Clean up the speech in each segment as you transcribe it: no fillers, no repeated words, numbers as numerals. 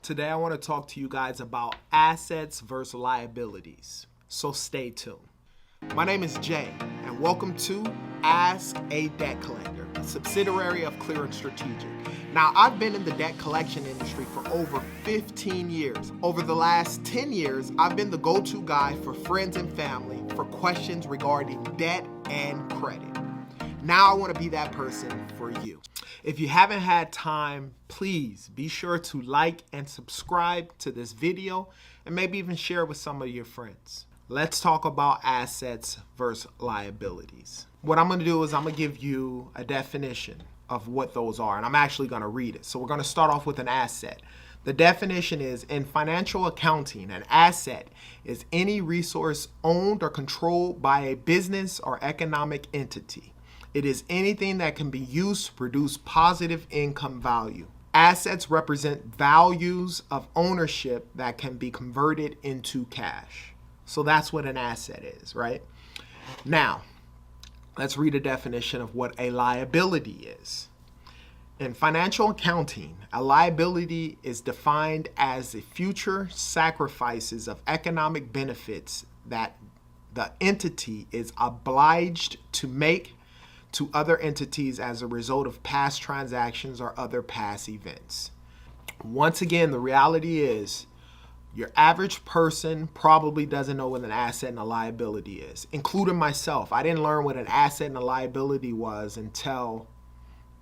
Today I want to talk to you guys about assets versus liabilities. So stay tuned. My name is Jay, and welcome to Ask a Debt Collector, a subsidiary of Clear and Strategic. Now, I've been in the debt collection industry for over 15 years. Over the last 10 years, I've been the go-to guy for friends and family for questions regarding debt and credit. Now I want to be that person for you. If you haven't had time, please be sure to like and subscribe to this video and maybe even share it with some of your friends. Let's talk about assets versus liabilities. What I'm going to do is I'm going to give you a definition of what those are, and I'm actually going to read it. So we're going to start off with an asset. The definition is, in financial accounting, an asset is any resource owned or controlled by a business or economic entity. It is anything that can be used to produce positive income value. Assets represent values of ownership that can be converted into cash. So that's what an asset is, right? Now, let's read a definition of what a liability is. In financial accounting, a liability is defined as the future sacrifices of economic benefits that the entity is obliged to make to other entities as a result of past transactions or other past events. Once again, the reality is your average person probably doesn't know what an asset and a liability is, including myself. I didn't learn what an asset and a liability was until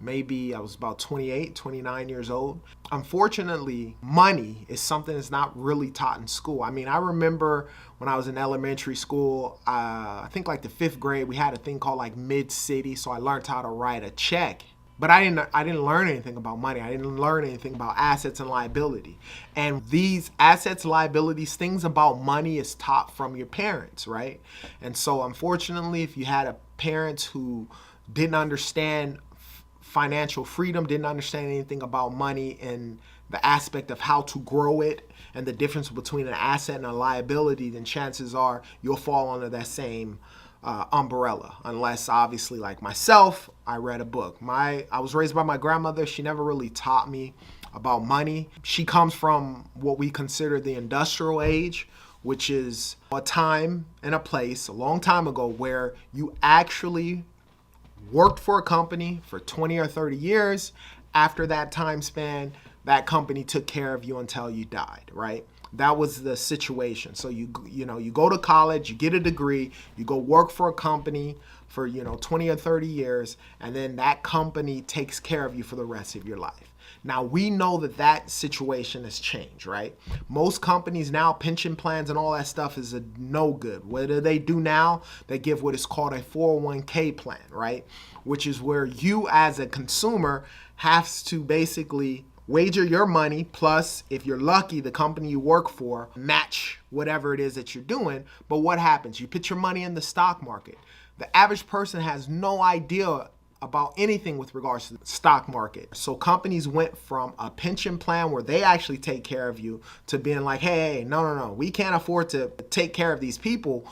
maybe I was about 28, 29 years old. Unfortunately, money is something that's not really taught in school. I mean, I remember when I was in elementary school, I think like the 5th grade, we had a thing called like mid-city. So I learned how to write a check. But I didn't learn anything about money. I didn't learn anything about assets and liability. And these assets, liabilities, things about money is taught from your parents, right? And so unfortunately, if you had a parents who didn't understand financial freedom, didn't understand anything about money and the aspect of how to grow it and the difference between an asset and a liability, then chances are you'll fall under that same umbrella. Unless, obviously, like myself, I read a book. I was raised by my grandmother. She never really taught me about money. She comes from what we consider the industrial age, which is a time and a place a long time ago where you actually worked for a company for 20 or 30 years. After that time span, that company took care of you until you died, right? That was the situation. So you go to college, you get a degree, you go work for a company for 20 or 30 years, and then that company takes care of you for the rest of your life. Now, we know that situation has changed, right? Most companies now, pension plans and all that stuff is a no good. What do they do now? They give what is called a 401k plan, right? Which is where you as a consumer has to basically wager your money, plus, if you're lucky, the company you work for match whatever it is that you're doing. But what happens? You put your money in the stock market. The average person has no idea about anything with regards to the stock market. So companies went from a pension plan where they actually take care of you to being like, hey, no, we can't afford to take care of these people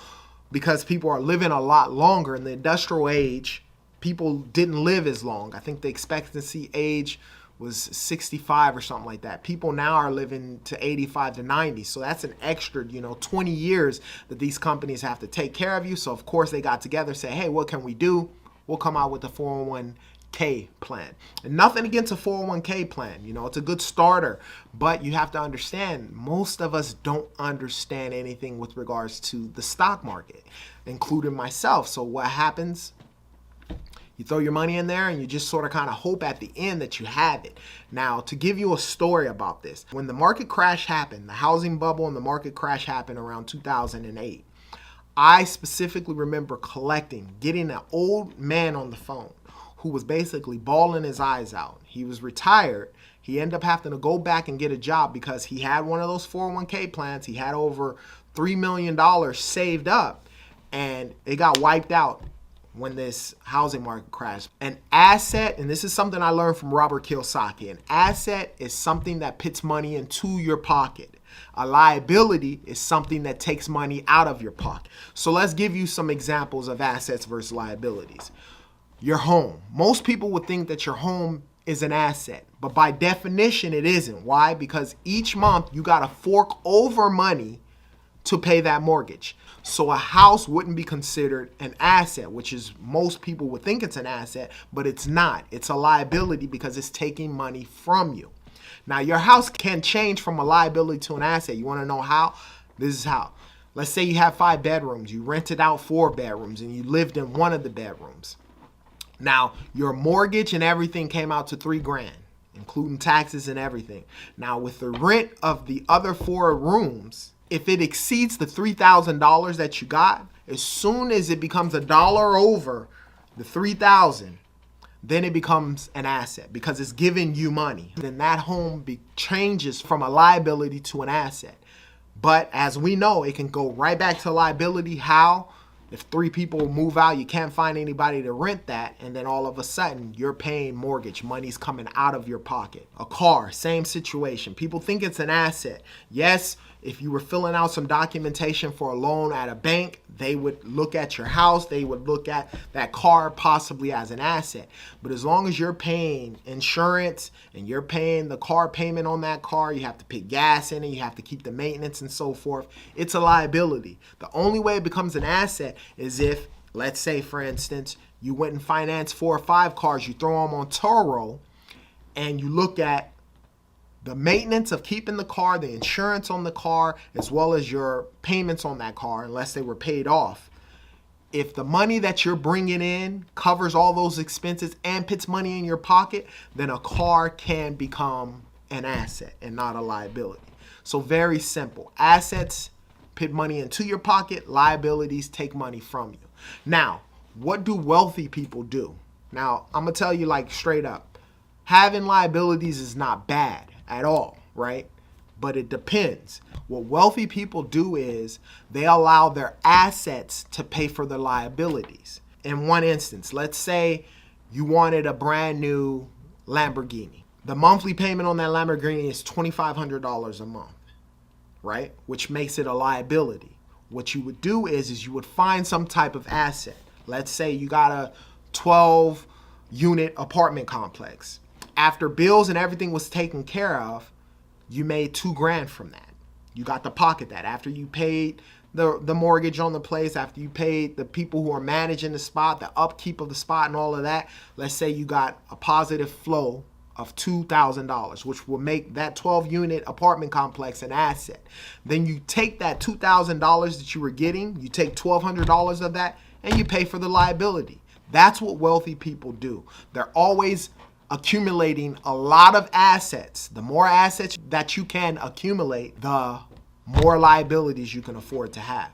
because people are living a lot longer. In the industrial age, people didn't live as long. I think the expectancy age was 65 or something like that. People now are living to 85 to 90. So that's an extra, 20 years that these companies have to take care of you. So of course they got together and said, hey, what can we do? We'll come out with a 401k plan. And nothing against a 401k plan. It's a good starter. But you have to understand, most of us don't understand anything with regards to the stock market, including myself. So what happens? You throw your money in there and you just sort of kind of hope at the end that you have it. Now, to give you a story about this, when the market crash happened, the housing bubble and the market crash happened around 2008, I specifically remember getting an old man on the phone who was basically bawling his eyes out. He was retired. He ended up having to go back and get a job because he had one of those 401k plans. He had over $3 million saved up, and it got wiped out when this housing market crashed. An asset, and this is something I learned from Robert Kiyosaki, an asset is something that puts money into your pocket. A liability is something that takes money out of your pocket. So let's give you some examples of assets versus liabilities. Your home. Most people would think that your home is an asset, but by definition it isn't. Why? Because each month you got to fork over money to pay that mortgage. So a house wouldn't be considered an asset, which is most people would think it's an asset, but it's not. It's a liability because it's taking money from you. Now your house can change from a liability to an asset. You want to know how? This is how. Let's say you have 5 bedrooms. You rented out 4 bedrooms and you lived in one of the bedrooms. Now, your mortgage and everything came out to $3,000, including taxes and everything. Now, with the rent of the other 4 rooms, if it exceeds the $3,000 that you got, as soon as it becomes $1 over the $3,000, then it becomes an asset because it's giving you money. Then that home changes from a liability to an asset. But as we know, it can go right back to liability. How? If 3 people move out, you can't find anybody to rent that, and then all of a sudden you're paying mortgage. Money's coming out of your pocket. A car, same situation. People think it's an asset. Yes, if you were filling out some documentation for a loan at a bank, they would look at your house, they would look at that car possibly as an asset. But as long as you're paying insurance and you're paying the car payment on that car, you have to put gas in it, you have to keep the maintenance and so forth, it's a liability. The only way it becomes an asset is if, let's say for instance, you went and financed 4 or 5 cars, you throw them on Turo, and you look at the maintenance of keeping the car, the insurance on the car, as well as your payments on that car, unless they were paid off. If the money that you're bringing in covers all those expenses and puts money in your pocket, then a car can become an asset and not a liability. So very simple. Assets put money into your pocket, liabilities take money from you. Now, what do wealthy people do? Now, I'm gonna tell you like straight up, having liabilities is not bad at all, right? But it depends. What wealthy people do is they allow their assets to pay for their liabilities. In one instance, let's say you wanted a brand new Lamborghini. The monthly payment on that Lamborghini is $2,500 a month, right? Which makes it a liability. What you would do is you would find some type of asset. Let's say you got a 12-unit apartment complex. After bills and everything was taken care of, you made $2,000 from that. You got to pocket that. After you paid the mortgage on the place, after you paid the people who are managing the spot, the upkeep of the spot and all of that, let's say you got a positive flow of $2,000, which will make that 12-unit apartment complex an asset. Then you take that $2,000 that you were getting, you take $1,200 of that, and you pay for the liability. That's what wealthy people do. They're always accumulating a lot of assets. The more assets that you can accumulate, the more liabilities you can afford to have.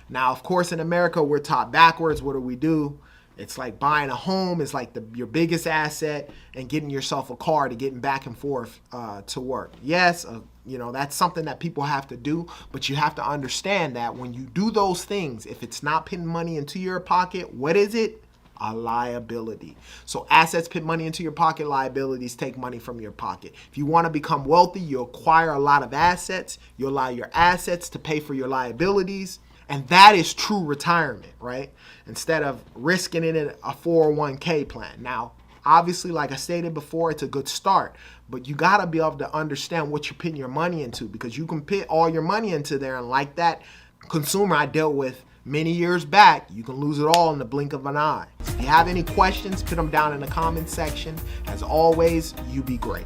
Now, of course, in America, we're taught backwards. What do? It's like buying a home is like your biggest asset, and getting yourself a car to getting back and forth to work. Yes, that's something that people have to do, but you have to understand that when you do those things, if it's not putting money into your pocket, what is it? A liability. So assets put money into your pocket, liabilities take money from your pocket. If you want to become wealthy, you acquire a lot of assets, you allow your assets to pay for your liabilities, and that is true retirement, right? Instead of risking it in a 401k plan. Now, obviously, like I stated before, it's a good start, but you got to be able to understand what you're putting your money into, because you can put all your money into there, and like that consumer I dealt with many years back, you can lose it all in the blink of an eye. If you have any questions, put them down in the comment section. As always, you be great.